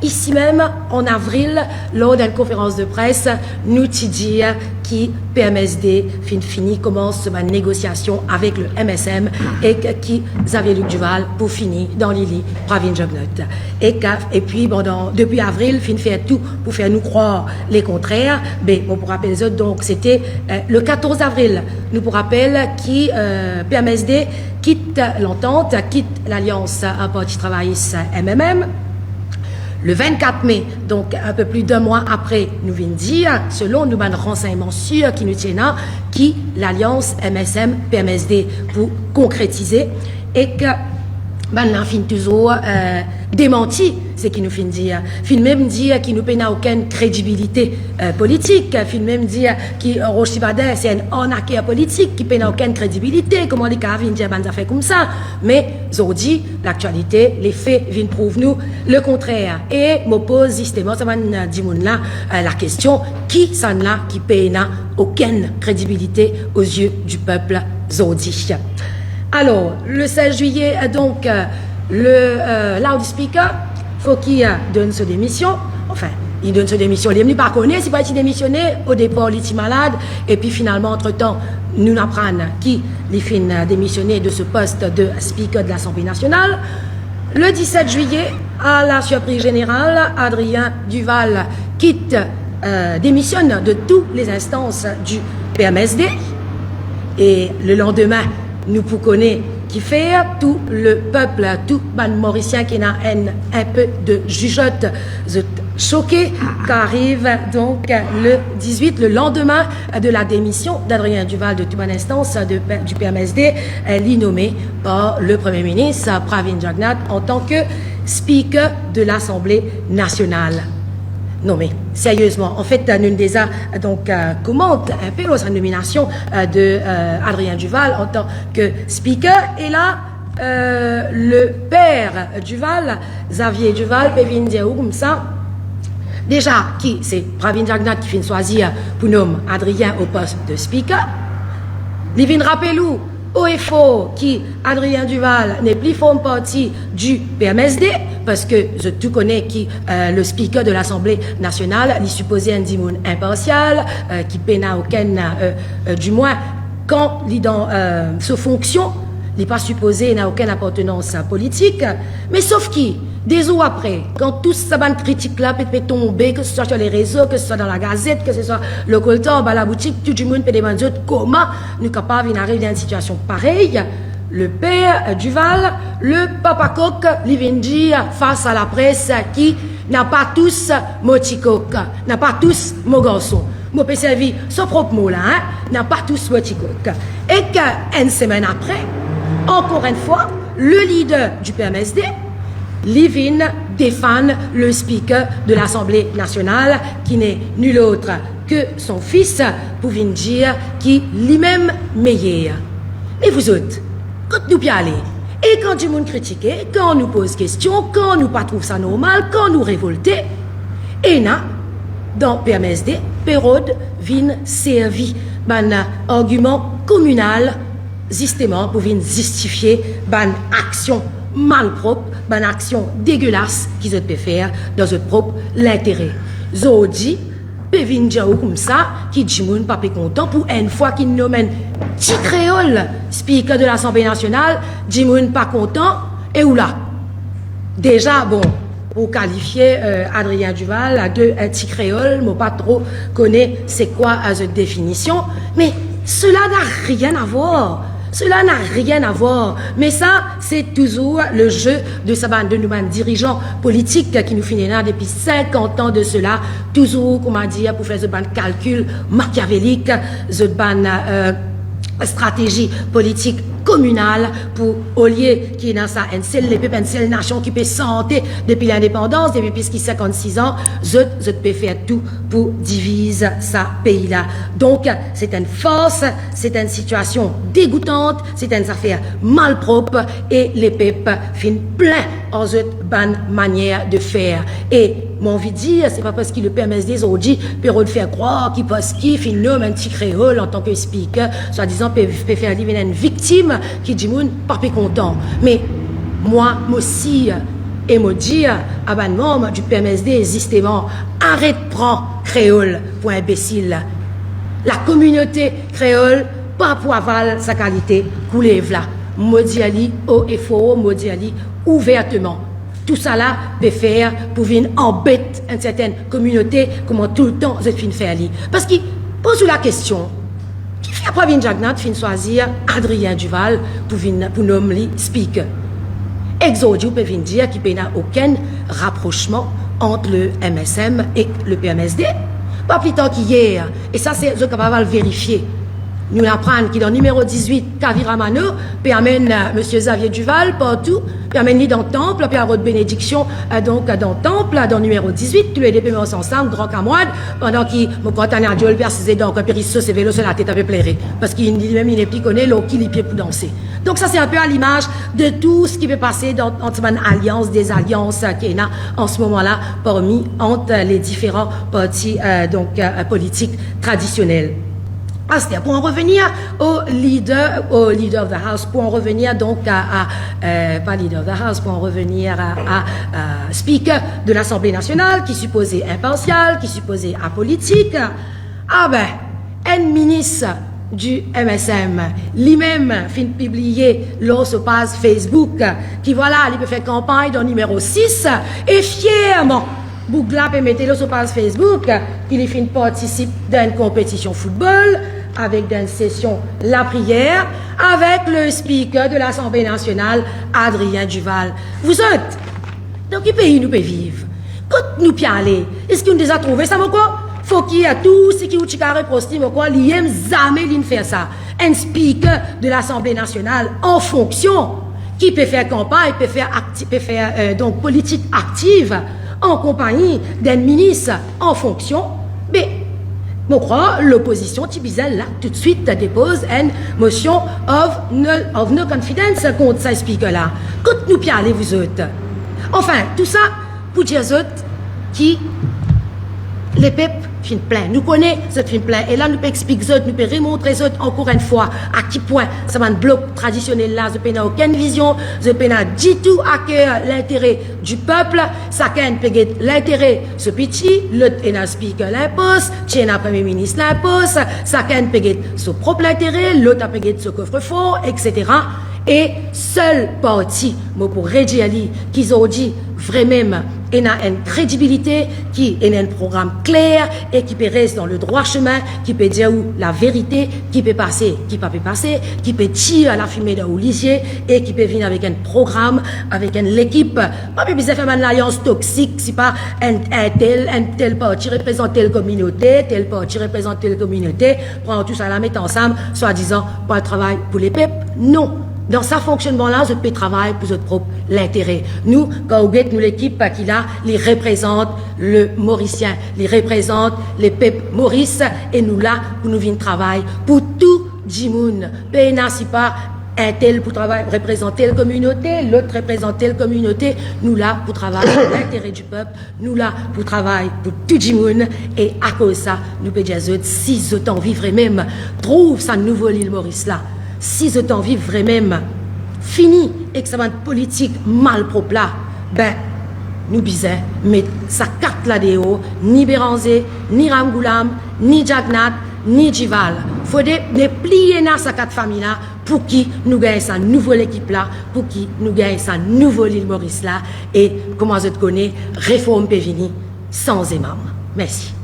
Ici même, en avril, lors d'une conférence de presse, nous dit qui PMSD fini commence ma négociation avec le MSM et qui Xavier Luc Duval pour finir dans l'île Pravin Jognot. Et puis depuis avril, fin fait tout pour faire nous croire les contraires. Mais bon, pour rappeler les autres, donc c'était le 14 avril, nous pour rappel qui PMSD quitte l'entente, quitte l'alliance Parti travailliste MMM. Le 24 mai, donc un peu plus d'un mois après, nous venons dire, selon nous avons renseignements sûrs qui nous tiennent, qui l'alliance MSM-PMSD pour concrétiser et que maintenant fin toujours démenti ce qui nous fin dire fin même dire qui nous n'a aucune crédibilité politique, fin même dire qui Rochibadin c'est un arnaqueur politique qui n'a aucune crédibilité, comment les cas viennent dire ben ça fait comme ça, mais aujourd'hui l'actualité les faits viennent prouver nous le contraire et m'oppose systématiquement ça va dire là la question qui s'en là qui n'a aucune crédibilité aux yeux du peuple aujourd'hui. Alors, le 16 juillet, donc, le loudspeaker, faut qu'il donne sa démission. Enfin, il donne sa démission. Il n'est pas connu, c'est pas été démissionné. Au départ, il était malade. Et puis, finalement, entre-temps, nous apprenons qu'il a démissionné de ce poste de speaker de l'Assemblée nationale. Le 17 juillet, à la surprise générale, Adrien Duval démissionne de toutes les instances du PMSD. Et le lendemain, nous pour connaître qui fait tout le peuple, tout ban mauricien qui a un peu de jugeote choqué, qu'arrive donc le 18, le lendemain de la démission d'Adrien Duval de toute instance du PMSD, elle est nommée par le Premier ministre Pravin Jognot en tant que speaker de l'Assemblée nationale. Non mais sérieusement, en fait, nous déjà donc commente un peu sa nomination de Adrien Duval en tant que speaker. Et là, le père Duval, Xavier Duval, peut venir dire comme ça. Déjà, qui c'est Pravin Jognot qui vient choisir pour nommer Adrien au poste de speaker. Il vient rappeler haut et fort qui Adrien Duval n'est plus forme partie du PMSD parce que je tout connais qui le speaker de l'Assemblée nationale il supposé un dimoun impartial qui n'a aucune du moins quand il est dans sa fonction il n'est pas supposé n'a aucune appartenance politique mais sauf qui des jours après, quand tout ça ban critique là peut tomber, que ce soit sur les réseaux, que ce soit dans la gazette, que ce soit le coltan, la boutique, tout le monde peut demander comment nous capables d'arriver dans une situation pareille. Le père Duval, le papa coq, il vient dire face à la presse qui n'a pas tous moticoq, n'a pas tous mon garçon. Moi, peux servir son propre mot là, n'a pas tous moticoq. Et qu'une semaine après, encore une fois, le leader du PMSD, Livin défend le speaker de l'Assemblée nationale qui n'est nul autre que son fils pour venir dire qu'il est lui-même meilleur. Mais vous autres, quand nous y aller, et quand du monde critique, quand on nous pose question, quand on nous pas trouve ça normal, quand on nous révolte, et là, dans PMSD, Pérode vient servir un argument communal, justement, pour venir justifier une action malpropre, une action dégueulasse qu'ils ont pu faire dans leur propre l'intérêt. Zodi, peut venir dire comme ça, qui dit moun pas content pour une fois qu'ils nomment petit créole, speaker de l'Assemblée nationale, dit moun pas content, et où là? Déjà, bon, pour qualifier Adrien Duval de un petit créole, moi pas trop connais c'est quoi cette définition, mais cela n'a rien à voir. Cela n'a rien à voir. Mais ça, c'est toujours le jeu de sa bande de nous dirigeants politiques qui nous finissent là depuis 50 ans de cela. Toujours, comment dire, pour faire ce bande calcul machiavélique, ce bande stratégie politique communale pour, au lieu qui est dans ça, une seule nation qui peut santé depuis l'indépendance, depuis plus de 56 ans, je peux faire tout pour diviser ce pays-là. Donc, c'est une force, c'est une situation dégoûtante, c'est une affaire malpropre et les peuples finissent plein en cette bonne manière de faire. Et, mon envie de dire, c'est pas parce qu'il le PMSD aujourd'hui, peut de faire croire qu'il passe qui, il nomme un petit créole en tant que speaker, soi-disant, peut faire vivre une victime qui dit, moun, pas content. Mais, moi aussi, et me dire à ban membre du PMSD justement arrête prendre créole pour imbécile. La communauté créole pas pour avoir sa qualité couler là. Maudit Ali haut et fort, maudit Ali ouvertement. Tout ça là peut faire pour venir embêter une certaine communauté comment tout le temps vous êtes fin faire ali. Parce qu'il pose la question qui fait après venir Jagnat fin choisir Adrien Duval pour nommer speaker. Exodio peut venir dire qu'il n'y a aucun rapprochement entre le MSM et le PMSD. Pas plus tard qu'hier, et ça c'est ce qu'on va vérifier. Nous apprenons qu'il est dans le numéro 18, Kaviramano, puis amène M. Xavier Duval partout, puis amène lui dans le temple, puis à votre bénédiction, donc dans le temple, dans le numéro 18, tous les deux paiements ensemble, grand camarade, pendant qu'il me contane à Dieu le persisé donc, puis il se vélo sur la tête, un peu plairé, parce qu'il dit même il est plus connu, l'eau qui les pieds pour danser. Donc ça c'est un peu à l'image de tout ce qui peut passer dans une alliance, des alliances qu'il y a en ce moment-là, parmi entre les différents partis politiques traditionnels. Pour en revenir au leader of the house, pour en revenir donc pas leader of the house, pour en revenir à speaker de l'Assemblée nationale, qui supposait impartial, qui supposait apolitique, un ministre du MSM, lui-même fin de publier sur sa page Facebook, qui voilà, il peut faire campagne dans le numéro 6, et fièrement, Bougla peut mettre sur page Facebook qu'il fin participe d'une compétition football avec une session la prière avec le speaker de l'Assemblée nationale Adrien Duval. Vous êtes dans quel pays nous peut vivre? Quand nous peut aller? Est-ce qu'on nous a trouvé ça quoi? Faut qu'il y ait tout ce qui est chicare prosti quoi, il aime jamais faire ça. Un speaker de l'Assemblée nationale en fonction qui peut faire campagne, peut faire donc politique active en compagnie d'un ministre en fonction, mais je crois l'opposition Tibizel là tout de suite dépose une motion of no confidence contre ce speaker là. Quand nous allez vous autres. Enfin, tout ça pour dire aux autres qui les peuples fin plein. Nous connaissons cette fin plein. Et là, nous pouvons expliquer autres, nous pouvons remontrer autres encore une fois à qui point ça va un bloc traditionnel là, je n'ai aucune vision, je n'ai du tout à cœur l'intérêt du peuple, ça peut l'intérêt ce petit, l'autre est un speaker l'impose, tient un premier ministre l'impose, ça peut son propre intérêt, l'autre peut son coffre-fort, etc. Et seul parti, pour rédiger qu'ils ont dit vraiment, il y a une crédibilité, qui a un programme clair et qui peut rester dans le droit chemin, qui peut dire où la vérité, qui peut passer, qui peut pas passer, qui peut tirer la fumée d'un lycée et qui peut venir avec un programme, avec une équipe. Pas besoin de faire une alliance toxique, si pas un tel parti représente telle communauté, tel parti représente telle communauté, prendre tout ça la mettre ensemble, soi-disant, pour le travail pour les peuples. Non. Dans ce fonctionnement-là, je peux travailler pour notre propre l'intérêt. Nous, quand on nous l'équipe qui là, les représente le Mauricien, les représente les peuples Maurice, et nous là, pour nous venir travailler pour tout Djimoun. Péna, si pas un tel pour travailler, représenter la communauté, l'autre représenter la communauté, nous là pour travailler pour l'intérêt du peuple, nous là pour travailler pour tout Djimoun, et à cause de ça, nous pouvons dire, si autant vivre même, trouve sa nouvelle île Maurice là. Si ce temps vivre vraiment fini et que ça va être politique mal propre là, nous bisons, mais sa carte là déo, ni Béranzé, ni Ramgoulam, ni Jagnat, ni Djival. Il faut plier dans sa carte famille là pour qui nous gagnons sa nouvelle équipe là, pour qui nous gagnons sa nouvelle île Maurice là, et comment je te connais, réforme peut venir sans imam. Merci.